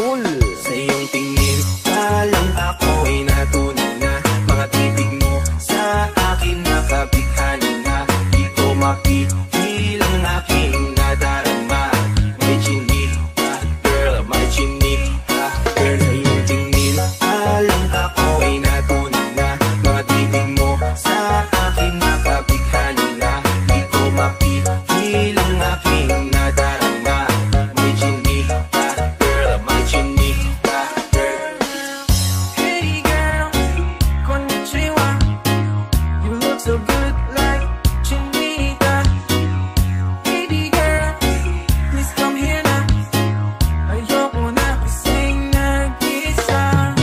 Cool. Sa iyong tingin pa lang ako ay natunaw na. Mga titig mo sa akin nakabighani na. Di ko mapigilang aking nadarama. May chinik ka, girl, may chinik ka, girl. Sa iyong tingin pa lang ako ay natunaw na. Mga titig mo sa akin nakabighani na. Di ko mapigilang aking nadarama. May chinik ka, girl, may chinik ka, girl. Hey girl, konnichiwa. You look so good like Chinita. Baby girl, please come here now. Ayoko na kasing nag-isa.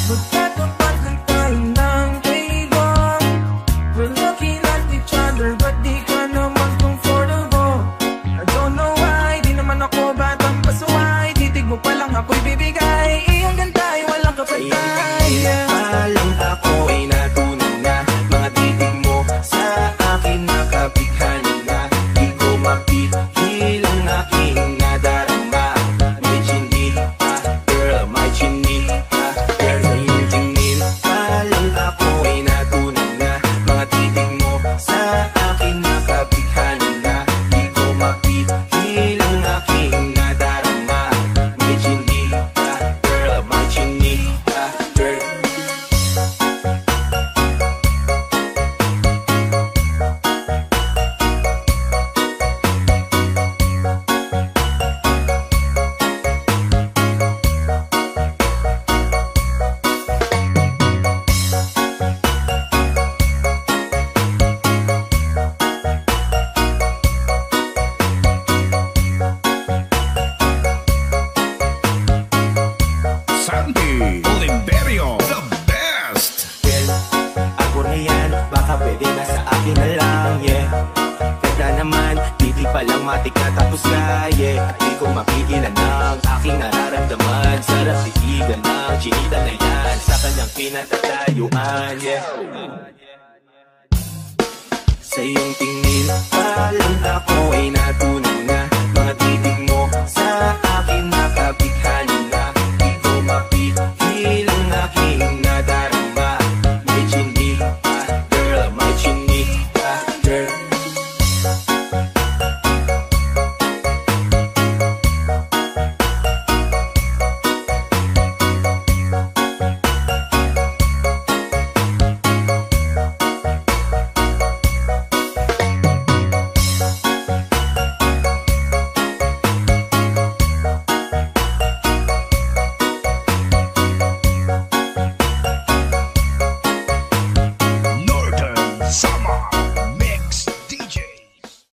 Magtatapat lang tayo ng kaibigan. We're looking at each other but di ka naman comfortable. I don't know why, di naman ako batang pasuway. Titig mo pa lang ako'y bibigay. Iyong ganda ay walang kapatay. Alam ako ay natunaw na. Mga titig mo sa akin nakabighani na. Di ko mapigilang aking nadarama. May chinik ka, girl, may chinik ka, girl. Sa iyong tingin pa lang ako ay natunaw na. Mga titig mo sa akin nakabighani na. Di ko mapigilang aking nadarama. May chinik ka, girl, may chinik ka, girl. Sandy Oliverio, the best. Well, ako na yan, baka pwede na sa akin na lang, yeah. Ganda naman, titig pa lang matik na tapos na, yeah. Di ko mapigilan ang aking nararamdaman. Sarap titigan ng chinita na yan sa kanyang pinatatayuan, yeah. Sa iyong tingin pa lang ako ay natunaw na. Mga titig